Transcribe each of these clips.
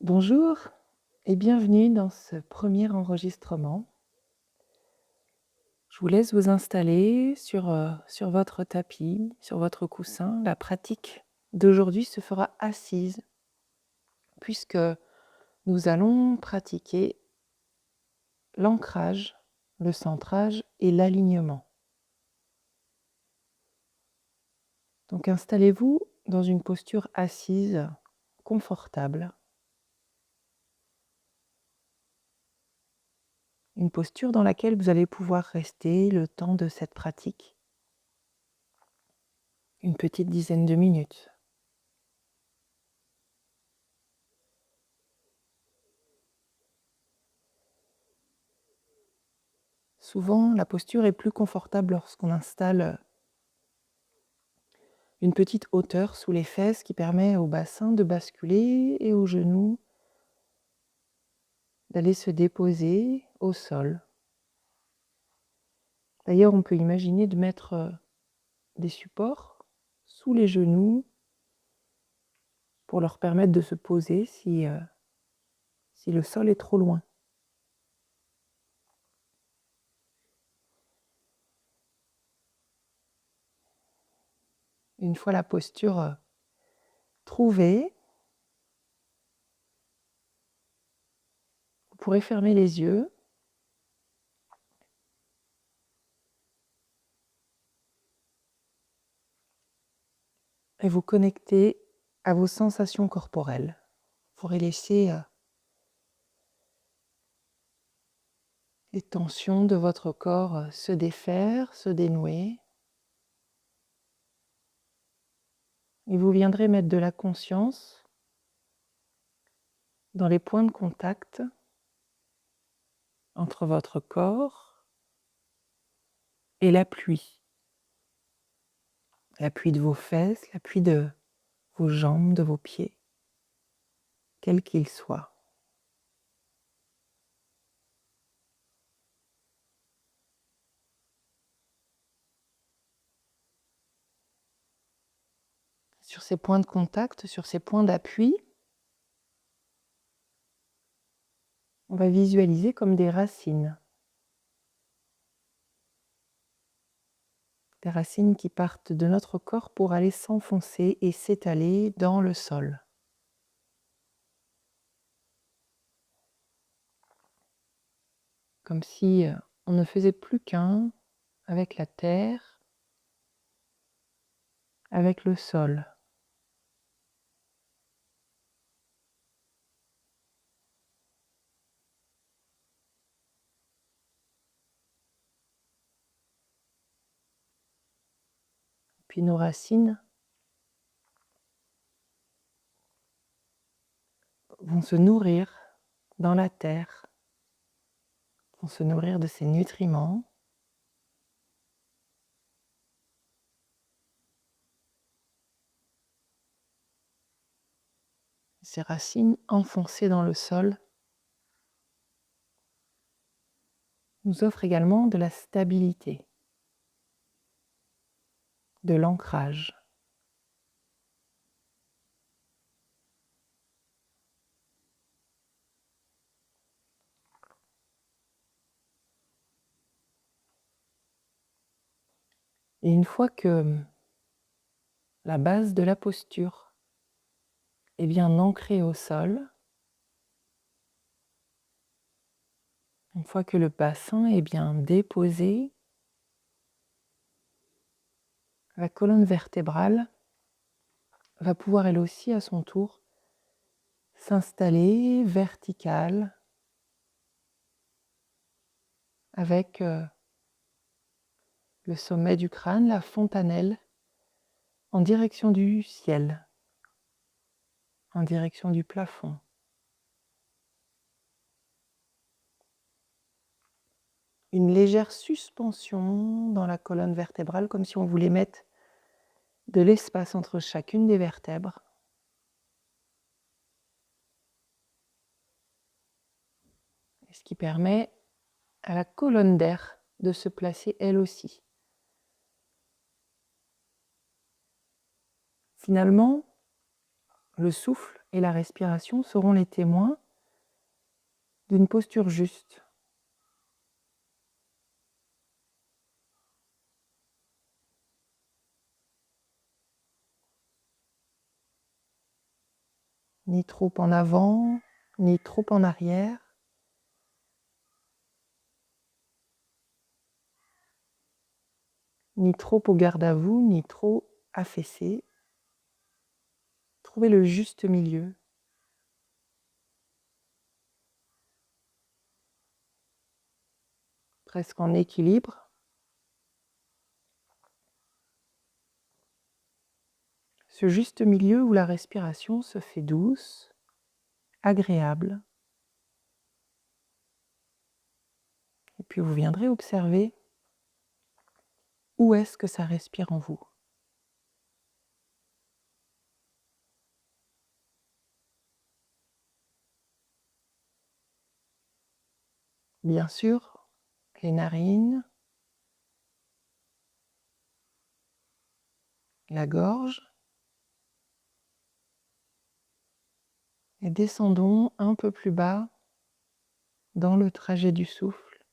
Bonjour et bienvenue dans ce premier enregistrement. Je vous laisse vous installer sur votre tapis, sur votre coussin. La pratique d'aujourd'hui se fera assise puisque nous allons pratiquer l'ancrage, le centrage et l'alignement. Donc installez-vous dans une posture assise, confortable. Une posture dans laquelle vous allez pouvoir rester le temps de cette pratique, une petite dizaine de minutes. Souvent, la posture est plus confortable lorsqu'on installe une petite hauteur sous les fesses qui permet au bassin de basculer et aux genoux d'aller se déposer au sol. D'ailleurs, on peut imaginer de mettre des supports sous les genoux pour leur permettre de se poser si le sol est trop loin. Une fois la posture trouvée, vous pourrez fermer les yeux et vous connecter à vos sensations corporelles. Vous pourrez laisser les tensions de votre corps se défaire, se dénouer. Et vous viendrez mettre de la conscience dans les points de contact entre votre corps et l'appui. L'appui de vos fesses, l'appui de vos jambes, de vos pieds, quel qu'il soit. Sur ces points de contact, sur ces points d'appui, on va visualiser comme des racines. Des racines qui partent de notre corps pour aller s'enfoncer et s'étaler dans le sol. Comme si on ne faisait plus qu'un avec la terre, avec le sol. Puis nos racines vont se nourrir dans la terre, vont se nourrir de ces nutriments. Ces racines enfoncées dans le sol nous offrent également de la stabilité, de l'ancrage. Et une fois que la base de la posture est bien ancrée au sol, une fois que le bassin est bien déposé, la colonne vertébrale va pouvoir elle aussi à son tour s'installer verticale avec le sommet du crâne, la fontanelle, en direction du ciel, en direction du plafond. Une légère suspension dans la colonne vertébrale, comme si on voulait mettre de l'espace entre chacune des vertèbres. Ce qui permet à la colonne d'air de se placer elle aussi. Finalement, le souffle et la respiration seront les témoins d'une posture juste. Ni trop en avant, ni trop en arrière. Ni trop au garde à vous, ni trop affaissé. Trouvez le juste milieu. Presque en équilibre. Ce juste milieu où la respiration se fait douce, agréable. Et puis vous viendrez observer où est-ce que ça respire en vous. Bien sûr, les narines, la gorge. Et descendons un peu plus bas dans le trajet du souffle.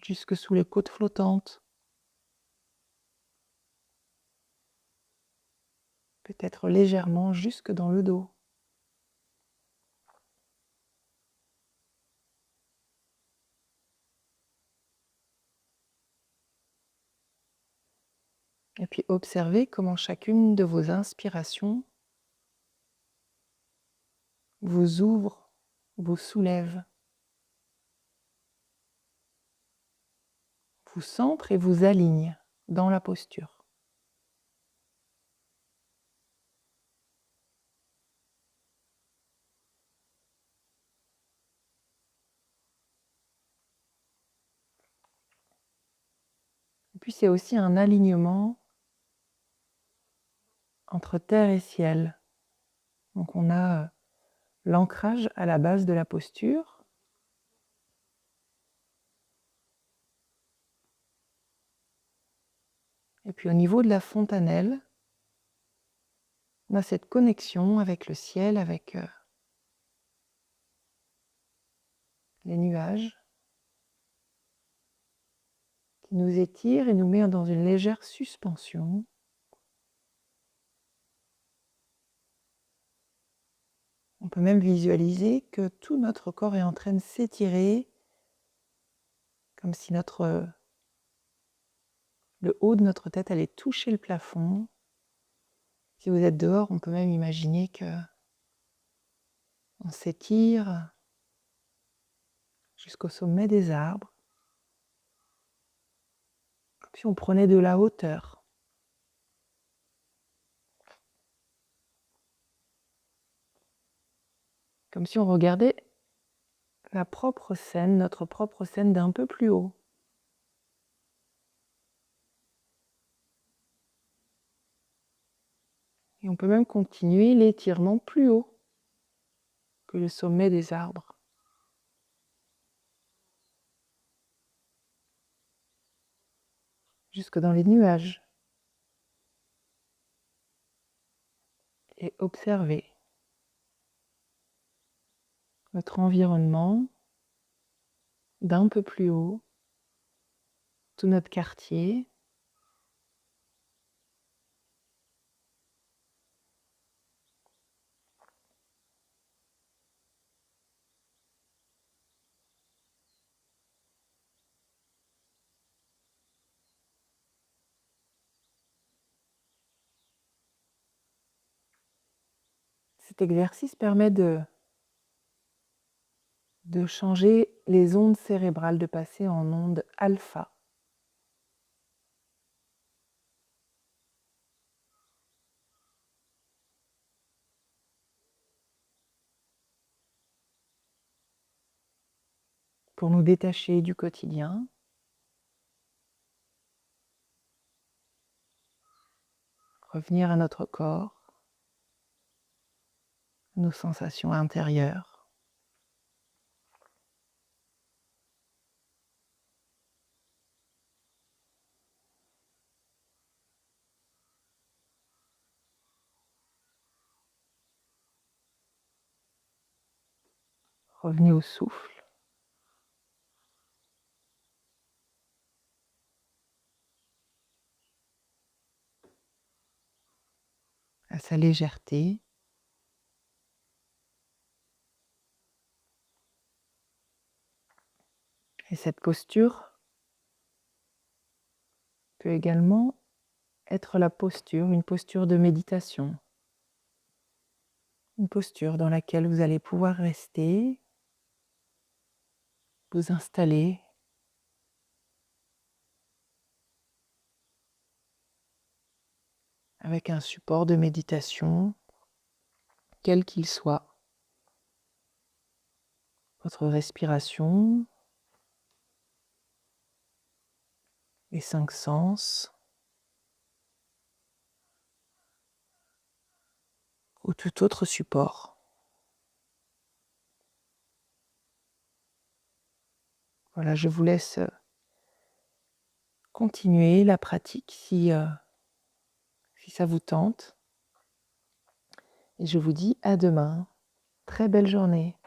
Jusque sous les côtes flottantes. Peut-être légèrement jusque dans le dos. Et puis observez comment chacune de vos inspirations vous ouvre, vous soulève, vous centre et vous aligne dans la posture. Et puis c'est aussi un alignement entre terre et ciel. Donc on a l'ancrage à la base de la posture. Et puis au niveau de la fontanelle, on a cette connexion avec le ciel, avec les nuages qui nous étire et nous met dans une légère suspension. On peut même visualiser que tout notre corps est en train de s'étirer, comme si le haut de notre tête allait toucher le plafond. Si vous êtes dehors, on peut même imaginer que on s'étire jusqu'au sommet des arbres, comme si on prenait de la hauteur. Comme si on regardait la propre scène, notre propre scène d'un peu plus haut. Et on peut même continuer l'étirement plus haut que le sommet des arbres. Jusque dans les nuages. Et observer votre environnement d'un peu plus haut, tout notre quartier. Cet exercice permet de changer les ondes cérébrales, de passer en ondes alpha. Pour nous détacher du quotidien. Revenir à notre corps, à nos sensations intérieures. Revenez au souffle, à sa légèreté. Et cette posture peut également être une posture de méditation, une posture dans laquelle vous allez pouvoir rester, vous installer avec un support de méditation, quel qu'il soit. Votre respiration, les 5 sens, ou tout autre support. Voilà, je vous laisse continuer la pratique si ça vous tente. Et je vous dis à demain. Très belle journée.